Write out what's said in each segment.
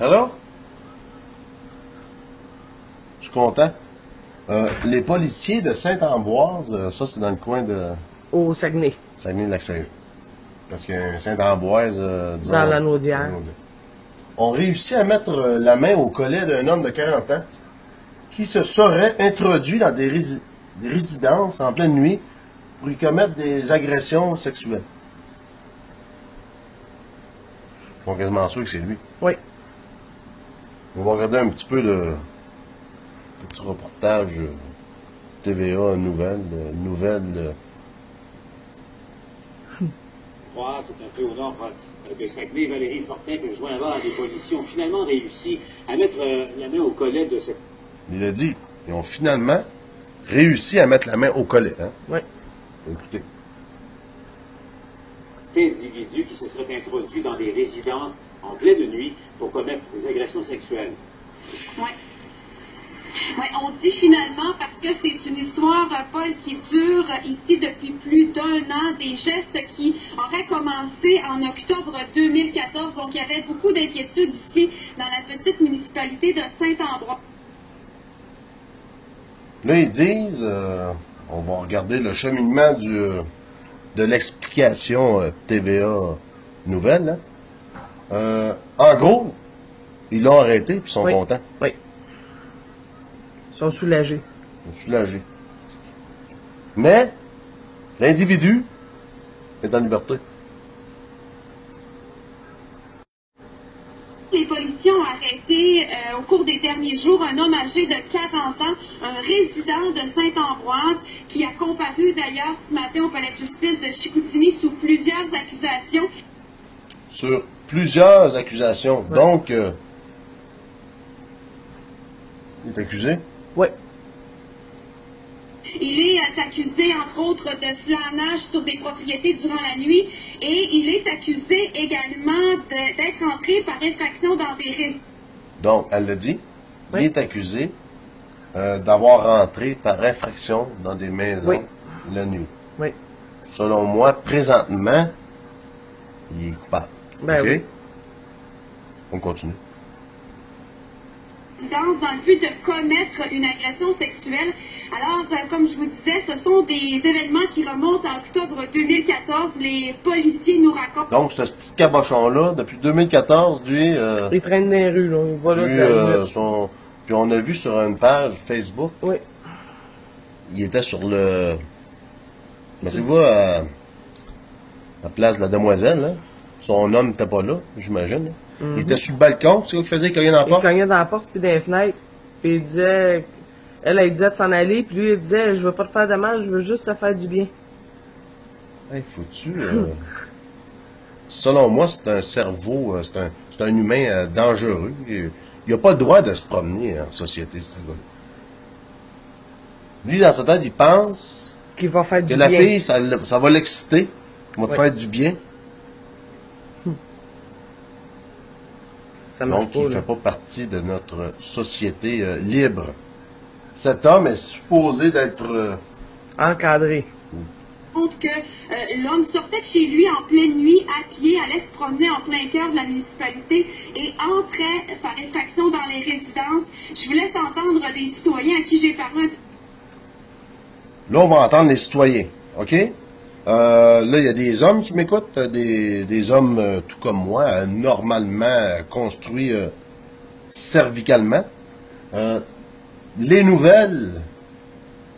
Hello? Je suis content. Les policiers de Saint-Ambroise, ça c'est dans le coin de Au Saguenay. Saguenay-Lac-Saint-Jean. Parce que Saint-Ambroise, disons, Dans la Naudière. ont réussi à mettre la main au collet d'un homme de 40 ans qui se serait introduit dans des résidences en pleine nuit pour y commettre des agressions sexuelles. Ils sont quasiment sûrs que c'est lui. Oui. On va regarder un petit peu le petit reportage TVA Nouvelles. C'est un peu au nord de Saguenay. Valérie Fortin, que je vois là-bas, des policiers ont finalement réussi à mettre la main au collet de cette... Il a dit, ils ont finalement réussi à mettre la main au collet. Hein? Oui. Faut écouter. Individu qui se serait introduit dans des résidences en pleine nuit pour commettre des agressions sexuelles. Oui. Oui, on dit finalement, parce que c'est une histoire, Paul, qui dure ici depuis plus d'1 an, des gestes qui auraient commencé en octobre 2014. Donc, il y avait beaucoup d'inquiétudes ici, dans la petite municipalité de Saint-Ambroise. Là, ils disent, on va regarder le cheminement de l'explication TVA Nouvelles. Hein. En gros, ils l'ont arrêté et ils sont contents. Oui. Ils sont soulagés. Ils sont soulagés. Mais, l'individu est en liberté. Les policiers ont arrêté au cours des derniers jours un homme âgé de 40 ans, un résident de Saint-Ambroise, qui a comparu d'ailleurs ce matin au palais de justice de Chicoutimi sous plusieurs accusations. Sur plusieurs accusations. Ouais. Donc, il est accusé? Oui. Il est accusé, entre autres, de flânage sur des propriétés durant la nuit et il est accusé également d'être entré par infraction dans des résidences. Donc, elle l'a dit, Oui. il est accusé d'avoir rentré par infraction dans des maisons la nuit. Oui. Selon moi, présentement, il est coupable. Ben OK? oui. On continue. Dans le but de commettre une agression sexuelle. Alors, comme je vous disais, ce sont des événements qui remontent à octobre 2014. Les policiers nous racontent. Donc, ce petit cabochon-là, depuis 2014, lui... Il traîne dans les rues, là. Il va là lui, de la nuit. Puis on a vu sur une page Facebook, Oui. il était sur le... Mais tu vois, à la place de la demoiselle, là, son homme n'était pas là, j'imagine. Il était sur le balcon, c'est quoi qu'il faisait, il cognait dans la Il porte? cognait dans la porte puis dans les fenêtres. Puis il disait... Elle disait de s'en aller, puis lui, il disait, je veux pas te faire de mal, je veux juste te faire du bien. Hey, faut-tu... Selon moi, c'est un cerveau, c'est un humain dangereux. Il n'a pas le droit de se promener en société, ce gars-là. Lui, dans sa tête, il pense Qu'il va faire du que bien. la fille, ça va l'exciter, qu'il va te faire du bien. Ça marche Donc, pas, il ne là. fait pas partie de notre société libre. Cet homme est supposé d'être... Encadré. Que l'homme sortait de chez lui en pleine nuit à pied, allait se promener en plein cœur de la municipalité et entrait par effraction dans les résidences. Je vous laisse entendre des citoyens à qui j'ai parlé. Là, on va entendre les citoyens, OK? Là, il y a des hommes qui m'écoutent, des hommes tout comme moi, normalement construits cervicalement. Les nouvelles,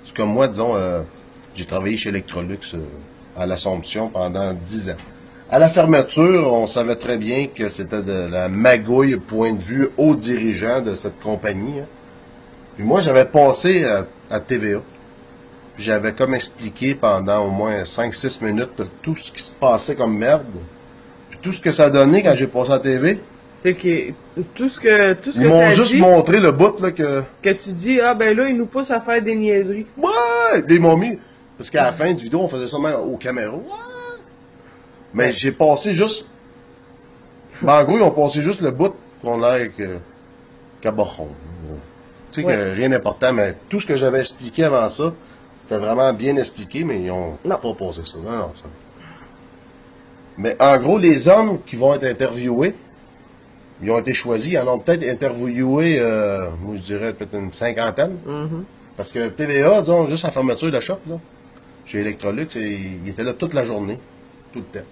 c'est comme moi, disons, j'ai travaillé chez Electrolux à l'Assomption pendant 10 ans. À la fermeture, on savait très bien que c'était de la magouille point de vue aux dirigeants de cette compagnie. Hein. Puis moi, j'avais passé à TVA. J'avais comme expliqué pendant au moins 5-6 minutes tout ce qui se passait comme merde. Puis tout ce que ça donnait quand j'ai passé à la TV. C'est que tout ce que Ils m'ont ça juste dit, montré le bout là que... que tu dis, ah ben là, il nous pousse à faire des niaiseries. Ouais! Puis ils m'ont mis... Parce qu'à la fin du vidéo, on faisait ça même aux caméras. Ouais! Mais j'ai passé juste... Ben, en gros, ils ont passé juste le bout qu'on a avec cabochon. Tu sais que rien d'important, mais tout ce que j'avais expliqué avant ça, c'était vraiment bien expliqué, mais ils ont pas passé ça. Non, non, ça. Mais en gros, les hommes qui vont être interviewés, Ils ont été choisis, ils en ont peut-être interviewé, moi je dirais peut-être une cinquantaine. Parce que TVA, disons, juste la fermeture de shop, là, chez Electrolux, il était là toute la journée, tout le temps.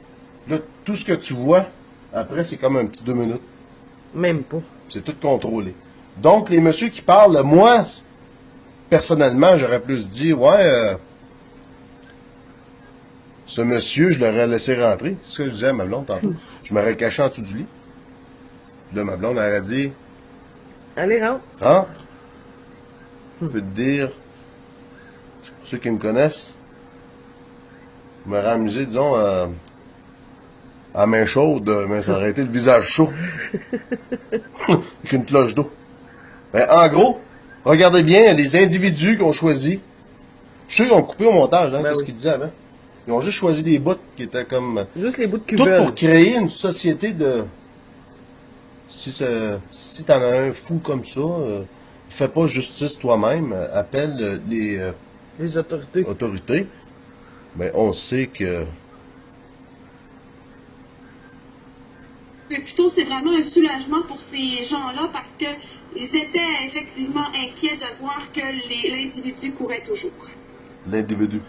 Là, tout ce que tu vois, après, c'est comme un petit 2 minutes. Même pas. C'est tout contrôlé. Donc, les messieurs qui parlent, moi, personnellement, j'aurais plus dit, ouais, ce monsieur, je l'aurais laissé rentrer. C'est ce que je disais à ma blonde tantôt. Je m'aurais caché en dessous du lit. Puis là, ma blonde aurait dit, Allez, rentre. rentre. Je peux te dire, pour ceux qui me connaissent, je m'aurais amusé, disons, à main chaude, mais ça aurait été le visage chaud. Avec une cloche d'eau. Ben, en gros, regardez bien les individus qui ont choisi. Je suis sûr qu'ils ont coupé au montage, hein, Ben qu'est-ce oui. qu'ils disaient avant. Ils ont juste choisi des bouts qui étaient comme... Juste les bouts de Tout cubelle. pour créer une société de... Si t'en as un fou comme ça, fais pas justice toi-même, appelle Les autorités. autorités. Mais on sait que... Mais plutôt, c'est vraiment un soulagement pour ces gens-là parce qu'ils étaient effectivement inquiets de voir que l'individu courait toujours. L'individu.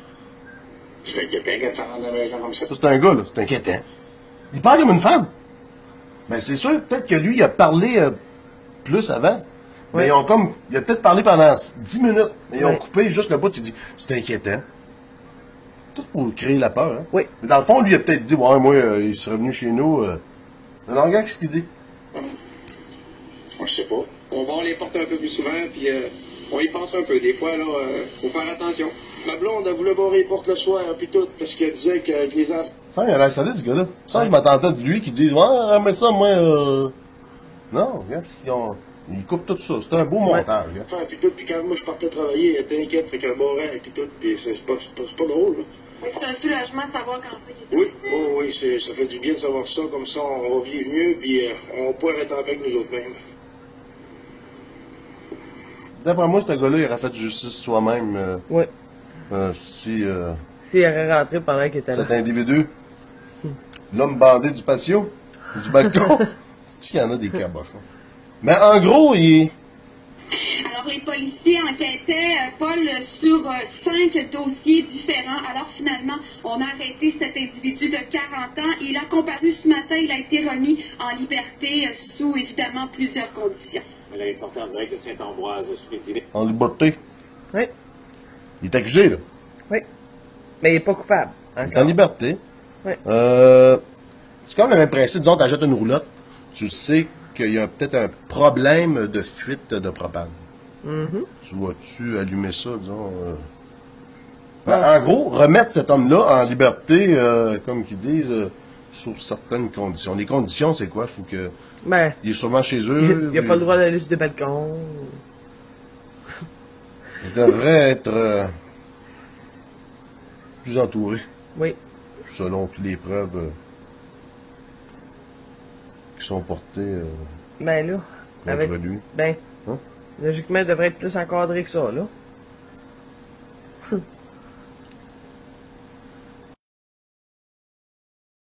C'est inquiétant quand tu rentres dans la maison comme ça. Ça, c'est un gars, là. C'est inquiétant. Il parle comme une femme. Mais c'est sûr, peut-être que lui, il a parlé plus avant. Mais Oui. ils ont comme... Il a peut-être parlé pendant 10 minutes. Mais ils ont Oui. coupé juste le bout, il dit, c'est inquiétant. Tout pour créer la peur, hein. Oui. Mais dans le fond, lui, il a peut-être dit, ouais, moi, il serait venu chez nous. Alors, regarde, qu'est-ce qu'il dit? Moi, je sais pas. On va les porter un peu plus souvent, puis on y pense un peu. Des fois, là, faut faire attention. Ma blonde, elle voulait barrer les portes le soir, puis tout, parce qu'elle disait que les enfants... Ça, il a l'air solide, ce gars-là. Ça, je m'attendais de lui qui dise, ouais, mais ça, moi, non, regarde, il coupe tout ça. C'est un beau montage, regarde. Puis tout, puis quand moi je partais travailler, elle était inquiète, fait qu'elle barrait, puis tout, puis c'est pas drôle, là. Oui, c'est un soulagement de savoir qu'en fait, il est Oui, oh, oui, ça fait du bien de savoir ça, comme ça, on va vivre mieux, puis on pourrait être en paix avec nous autres mêmes. D'après moi, ce gars-là, il aurait fait justice soi-même Oui. si S'il aurait rentré pendant qu'il était là. cet individu, l'homme bandé du patio, du balcon, c'est qu'il y en a des cabochons. Mais en gros, il... Alors, les policiers enquêtaient, Paul, sur 5 dossiers différents. Alors, finalement, on a arrêté cet individu de 40 ans. Il a comparu ce matin. Il a été remis en liberté sous, évidemment, plusieurs conditions. Elle est portée en direct de Saint-Ambroise sous les dîners. en liberté. Oui. Il est accusé, là. Oui. Mais il n'est pas coupable. Il est en Encore. liberté. Oui. C'est comme le même principe. Disons, tu achètes une roulotte, tu sais qu'il y a peut-être un problème de fuite de propane. Tu vas-tu allumer ça, disons... En gros, remettre cet homme-là en liberté, comme qu'ils disent, sous certaines conditions. Les conditions, c'est quoi? Faut que... Ben, Il est sûrement chez eux. il n'a pas le droit d'aller sur des balcons. Il devrait être plus entouré, Oui. selon toutes les preuves qui sont portées Ben là, contre avec, lui. ben, Hein? logiquement, il devrait être plus encadré que ça, là.